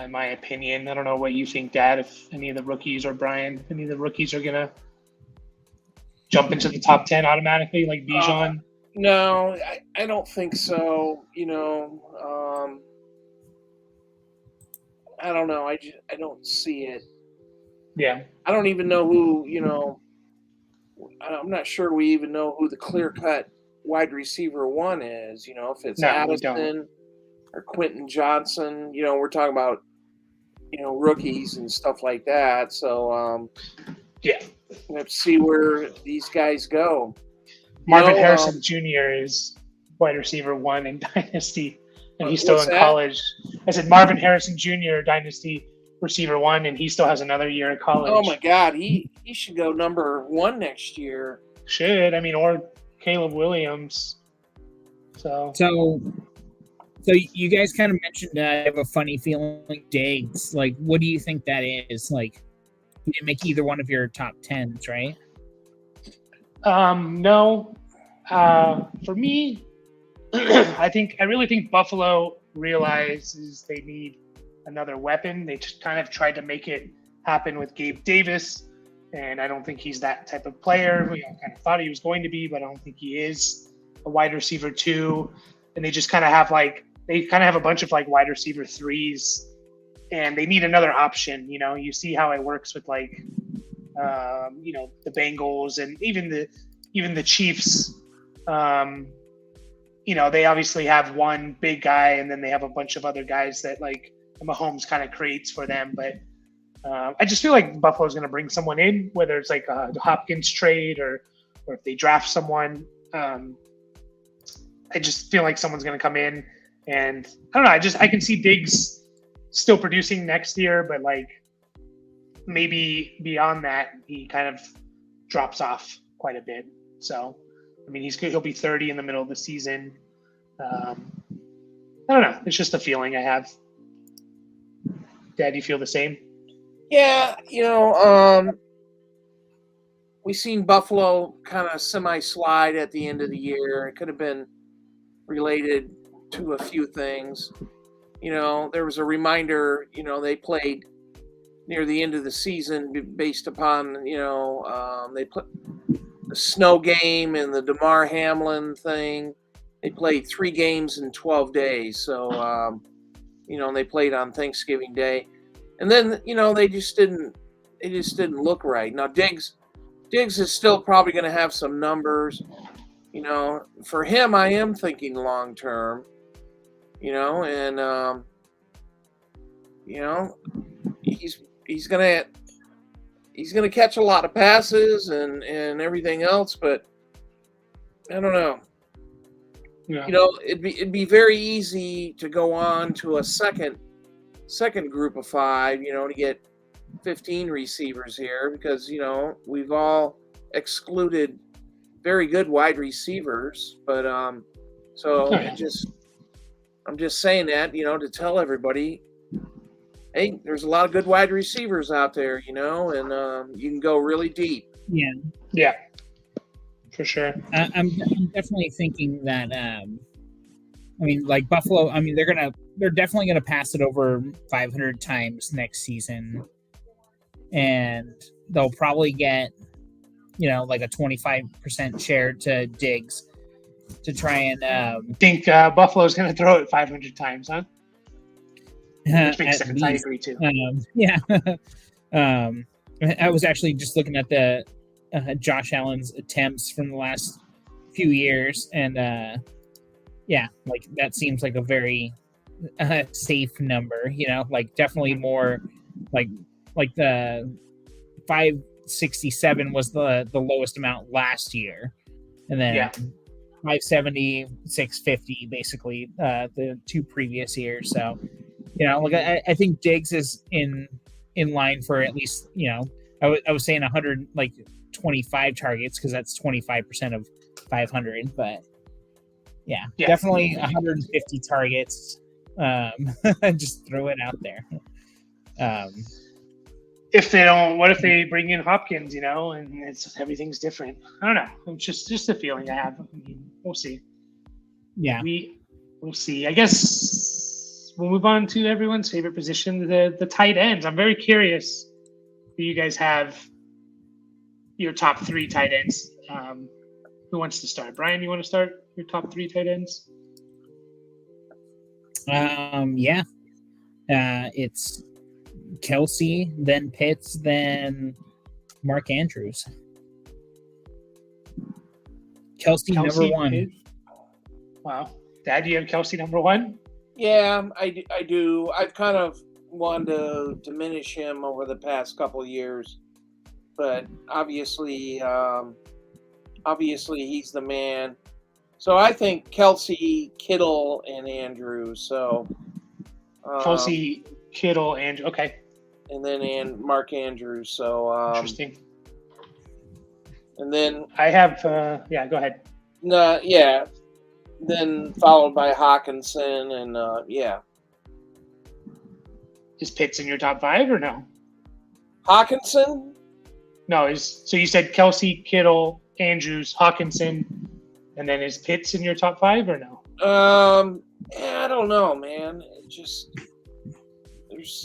in my opinion. I don't know what you think, Dad, if any of the rookies, or Brian, if any of the rookies are going to jump into the top 10 automatically, like Bijan. No, I don't think so. I don't know. I don't see it. Yeah. I don't even know who, I'm not sure we even know who the clear-cut wide receiver 1 is, if it's Addison or Quentin Johnson. We're talking about, rookies and stuff like that. So, let's see where these guys go. Marvin Harrison Jr. is wide receiver 1 in Dynasty, and he's still in college. I said Marvin Harrison Jr., Dynasty receiver 1, and he still has another year in college. Oh my God, he should go number 1 next year. Should, or Caleb Williams. So you guys kind of mentioned I have a funny feeling like Diggs. Like, what do you think that is? Like, you didn't make either one of your top 10s, right? No. For me, I really think Buffalo realizes they need another weapon. They just kind of tried to make it happen with Gabe Davis, and I don't think he's that type of player. We kind of thought he was going to be, but I don't think he is a wide receiver 2. And they just kind of have a bunch of like wide receiver 3s, and they need another option. You see how it works with like the Bengals and even the Chiefs. They obviously have one big guy, and then they have a bunch of other guys that like Mahomes kind of creates for them. But I just feel like Buffalo's going to bring someone in, whether it's like a Hopkins trade or if they draft someone. I just feel like someone's going to come in, and I don't know. I can see Diggs still producing next year, but like maybe beyond that, he kind of drops off quite a bit. So, he'll be 30 in the middle of the season. I don't know. It's just a feeling I have. Dad, do you feel the same? Yeah, we seen Buffalo kind of semi-slide at the end of the year. It could have been related to a few things. There was a reminder, they played near the end of the season based upon, they put the snow game and the DeMar Hamlin thing. They played 3 games in 12 days. So, they played on Thanksgiving Day. And then, they just didn't look right. Now, Diggs is still probably going to have some numbers. For him, I am thinking long term, and, he's going to catch a lot of passes and everything else, but I don't know. Yeah. It'd be very easy to go on to a second group of 5, to get 15 receivers here, because we've all excluded very good wide receivers, but I'm just saying that, to tell everybody, hey, there's a lot of good wide receivers out there, and you can go really deep. Yeah, for sure. I'm definitely thinking that like Buffalo, they're definitely gonna pass it over 500 times next season, and they'll probably get like a 25% share to Diggs to try and think Buffalo's going to throw it 500 times, huh? Which makes sense. Least. I agree too. Yeah. I was actually just looking at the Josh Allen's attempts from the last few years, and yeah, like that seems like a very safe number. Like definitely more like the 567 was the lowest amount last year, and then 570, 650 basically the 2 previous years. So like I think Diggs is in line for at least I was saying 100 like 25 targets because that's 25% of 500, but yeah, definitely 150 targets. Just throw it out there. If they don't, what if they bring in Hopkins? And everything's different. I don't know. It's just a feeling I have. I mean, we'll see. Yeah, we'll see. I guess we'll move on to everyone's favorite position, the tight ends. I'm very curious. Do you guys have your top 3 tight ends? Who wants to start? Brian, you want to start your top 3 tight ends? Yeah. It's Kelsey, then Pitts, then Mark Andrews. Kelsey number 1. Pitts. Wow. Dad, do you have Kelsey number 1? Yeah, I do. I've kind of wanted to diminish him over the past couple of years, but obviously he's the man. So I think Kelsey, Kittle, and Andrews. So Kelsey, Kittle, and okay, and then Mark Andrews. So interesting. And then I have go ahead. No, yeah. Then followed by Hawkinson and yeah. Is Pitts in your top 5 or no? Hawkinson? No, so you said Kelsey, Kittle, Andrews, Hawkinson, and then is Pitts in your top 5 or no? Yeah, I don't know, man. It just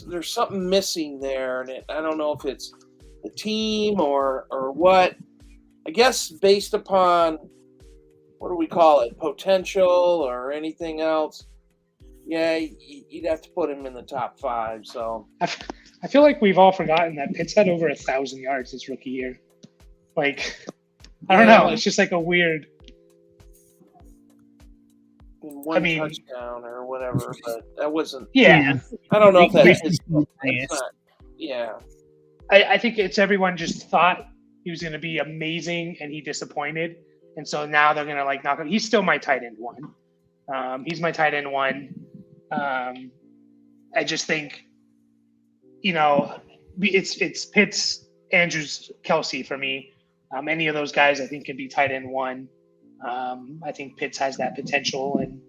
there's something missing there, and I don't know if it's the team or what. I guess based upon what do we call it, potential or anything else. Yeah, you'd have to put him in the top 5. So I feel like we've all forgotten that Pitts had over 1,000 yards his rookie year. Like, I don't know. It's just like a weird. One touchdown or whatever, but that wasn't. Yeah. I don't know if that's not. Yeah. I think it's everyone just thought he was going to be amazing and he disappointed. And so now they're going to knock him. He's still my tight end 1. He's my tight end 1. I just think, it's Pitts, Andrews, Kelsey for me. Any of those guys I think can be tight end 1. I think Pitts has that potential, and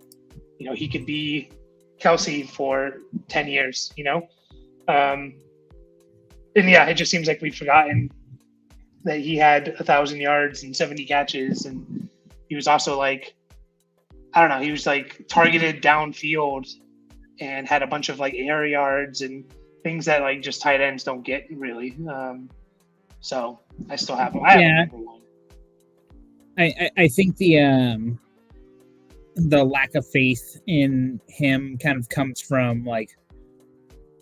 he could be Kelsey for 10 years. And yeah, it just seems like we've forgotten that he had 1,000 yards and 70 catches, and he was also he was targeted downfield and had a bunch of air yards and things that just tight ends don't get really. So I still have him. I have him number 1. I think the lack of faith in him kind of comes from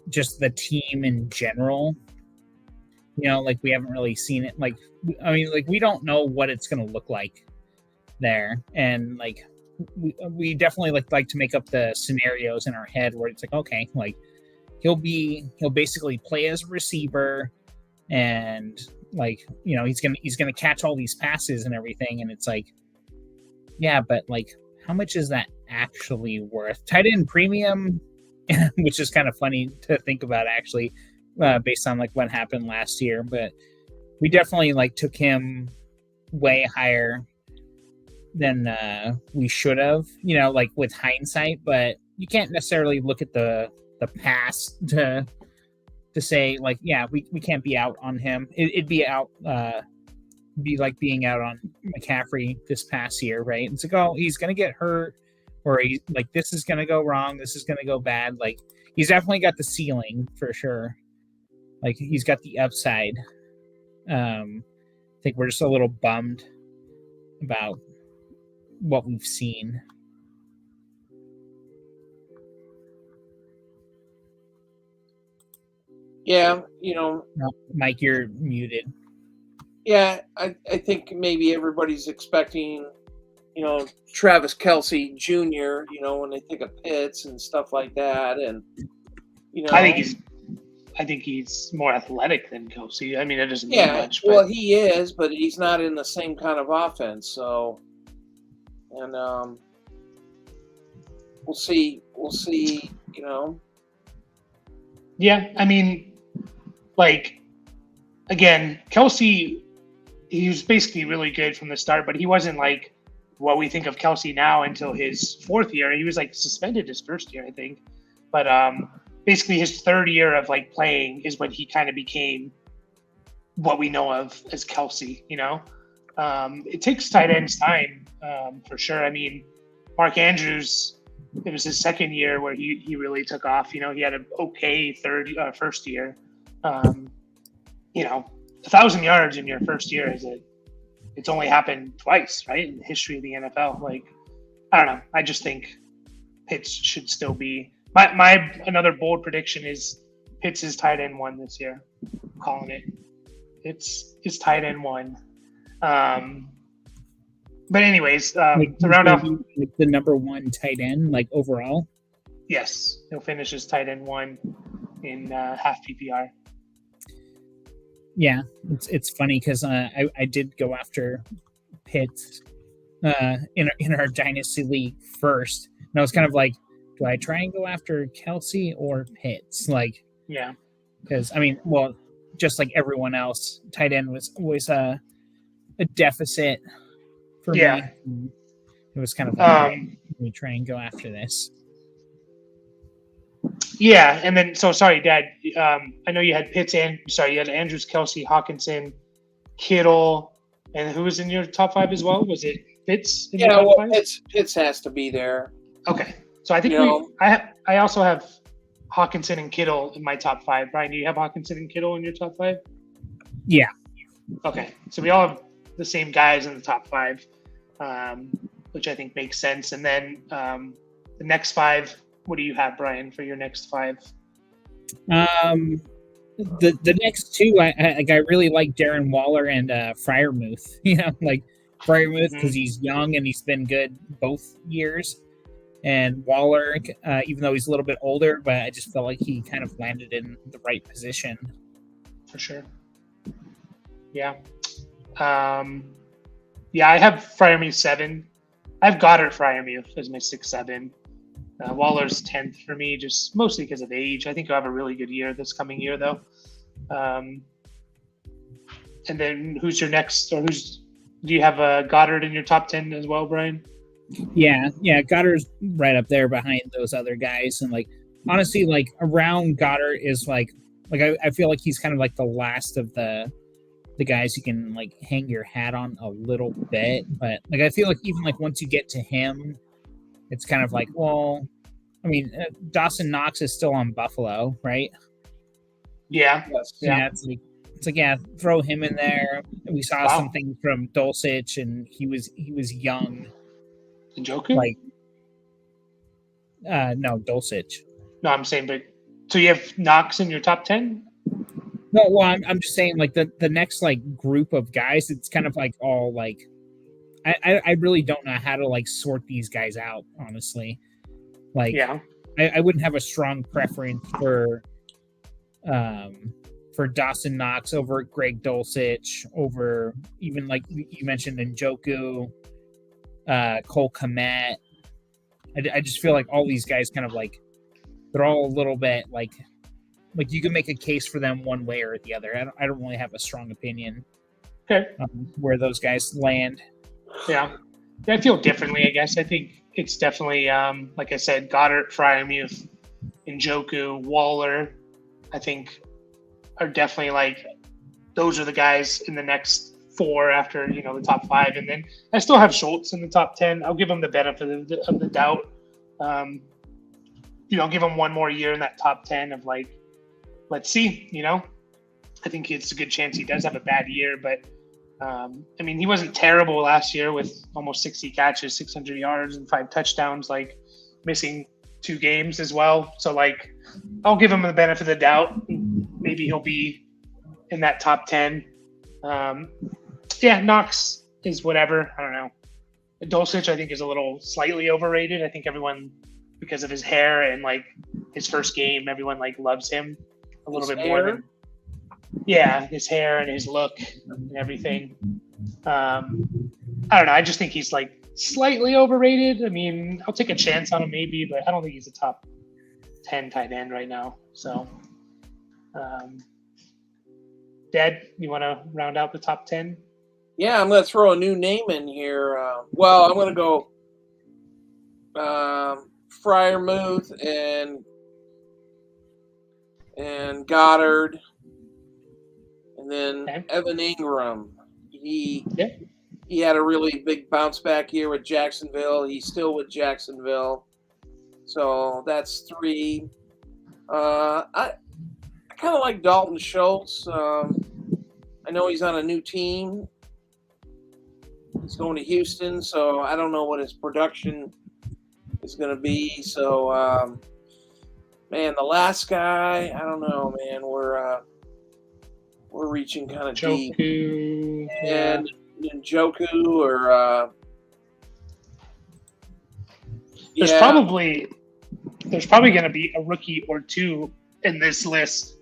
just the team in general. We haven't really seen it. We don't know what it's going to look like there, and we definitely like to make up the scenarios in our head where it's okay, he'll basically play as a receiver, and he's gonna catch all these passes and everything, and it's yeah, but how much is that actually worth? Tight end premium, which is kind of funny to think about actually, based on what happened last year, but we definitely took him way higher than we should have, with hindsight, but you can't necessarily look at the past to say yeah, we can't be out on him. It'd be out be like being out on McCaffrey this past year, right? It's oh, he's gonna get hurt, or he's this is gonna go wrong, this is gonna go bad. He's definitely got the ceiling for sure. He's got the upside. I think we're just a little bummed about what we've seen. Yeah, Mike, you're muted. yeah, I think maybe everybody's expecting, Travis Kelsey Jr., when they think of Pitts and stuff like that. And, I think he's more athletic than Kelsey. I mean, it doesn't mean yeah, much, well, but he is, but he's not in the same kind of offense. So, and we'll see. yeah, I mean, like again, Kelsey, he was basically really good from the start, but he wasn't like what we think of Kelsey now until his fourth year. He was like suspended his first year, I think, but basically his third year of like playing is when he kind of became what we know of as Kelsey. It takes tight ends time for sure. I mean, Mark Andrews, it was his second year where he really took off. He had an okay first year. 1,000 yards in your first year it's only happened twice, right, in the history of the NFL. Like, I don't know. I just think Pitts should still be my another bold prediction is Pitts is tight end 1 this year. I'm calling it. It's tight end 1. But anyways, to round off, the number 1 tight end, like overall. Yes, he'll finish as tight end 1 in half PPR. Yeah, it's funny because I did go after Pitts in our Dynasty League first, and I was kind of like, do I try and go after Kelsey or Pitts? Like, yeah, because I mean, well, just like everyone else, tight end was always a deficit for me. It was kind of like, let me try and go after this. Yeah, and then sorry, Dad. I know you had Pitts and you had Andrews, Kelsey, Hawkinson, Kittle, and who was in your top 5 as well? Was it Pitts? In your top 5? Pitts has to be there. Okay, so I think I also have Hawkinson and Kittle in my top 5. Brian, do you have Hawkinson and Kittle in your top 5? Yeah. Okay, so we all have the same guys in the top 5, which I think makes sense. And then the next 5. What do you have, Brian, for your next 5? The next 2, I really like Darren Waller and Freiermuth. Like Freiermuth because he's young and he's been good both years, and Waller, even though he's a little bit older, but I just felt like he kind of landed in the right position. For sure. Yeah. I have Freiermuth 7. I have Goddard Freiermuth as my 6-7. Waller's 10th for me, just mostly because of age. I think he'll have a really good year this coming year, though. And then who's your next, or do you have Goddard in your top 10 as well, Brian? Yeah, Goddard's right up there behind those other guys. And like, honestly, like around Goddard is like I feel like he's kind of like the last of the guys you can like hang your hat on a little bit. But like, I feel like even like once you get to him, it's kind of like, well, I mean, Dawson Knox is still on Buffalo, right? Yeah. Yeah. It's like, yeah, throw him in there. We saw something from Dulcich, and he was young. Njoku? Like, no, Dulcich. No, I'm saying, but so you have Knox in your top 10? No, well, I'm just saying, like the next like group of guys, it's kind of like all like. I really don't know how to like sort these guys out, honestly. Like, yeah, I wouldn't have a strong preference for Dawson Knox over Greg Dulcich, over even like you mentioned Njoku, Cole Kmet. I just feel like all these guys kind of like they're all a little bit like you can make a case for them one way or the other. I don't really have a strong opinion. Okay, where those guys land. Yeah, I feel differently, I guess. I think it's definitely, like I said, Goddard, Freiermuth, Njoku, Waller, I think are definitely like, those are the guys in the next 4 after, the top 5. And then I still have Schultz in the top 10. I'll give him the benefit of the doubt. Give him one more year in that top 10 of like, let's see, I think it's a good chance he does have a bad year, but I mean, he wasn't terrible last year with almost 60 catches, 600 yards, and 5 touchdowns, like missing 2 games as well. So, like, I'll give him the benefit of the doubt. maybe he'll be in that top 10. Knox is whatever. I don't know. Dulcich, I think, is a little slightly overrated. I think everyone, because of his hair and like his first game, everyone like loves him a little bit more than his hair and his look and everything. I don't know. I just think he's like slightly overrated. I mean, I'll take a chance on him maybe, but I don't think he's a top 10 tight end right now. So, Dad, you want to round out the top 10? Yeah, I'm going to throw a new name in here. I'm going to go Freiermuth and Goddard, and then Evan Ingram. He had a really big bounce back year with Jacksonville. He's still with Jacksonville. So that's 3. I kind of like Dalton Schultz. I know he's on a new team. He's going to Houston, so I don't know what his production is going to be. So, man, the last guy, I don't know, man. We're reaching kind of deep. And Njoku or there's probably going to be a rookie or two in this list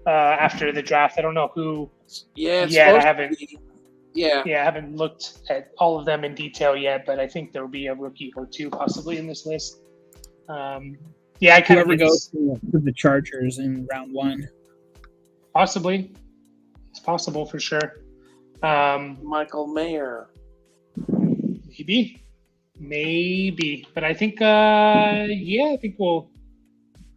after the draft. I don't know who. Yeah, I haven't. I haven't looked at all of them in detail yet, but I think there will be a rookie or two possibly in this list. I kind of goes to the Chargers in round 1. Possibly, it's possible for sure. Michael Mayer, maybe, but I think I think we'll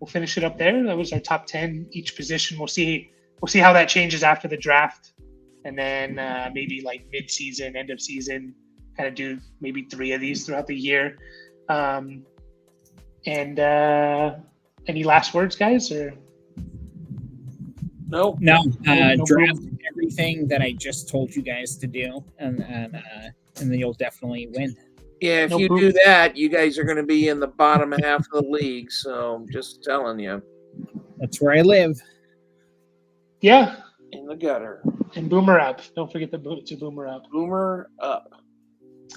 finish it up there. That was our top 10 each position. We'll see how that changes after the draft. And then maybe like mid-season, end of season, kind of do maybe 3 of these throughout the year. And any last words, guys? Or no, draft everything that I just told you guys to do, and then you'll definitely win. Yeah, if you do that, you guys are going to be in the bottom half of the league. So I'm just telling you. That's where I live. Yeah. In the gutter. And boomer up. Don't forget to boomer up. Boomer up.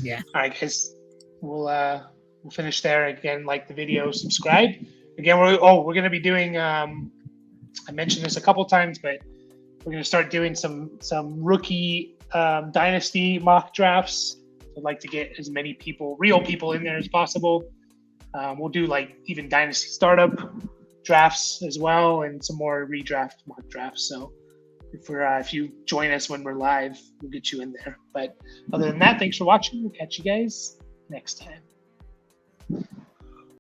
Yeah. All right, guys. We'll finish there. Again, like the video, subscribe. Again, we're going to be doing. I mentioned this a couple times, but we're going to start doing some rookie dynasty mock drafts. I'd like to get as many real people in there as possible. We'll do like even dynasty startup drafts as well, and some more redraft mock drafts. So if you join us when we're live, we'll get you in there. But other than that, thanks for watching. We'll catch you guys next time.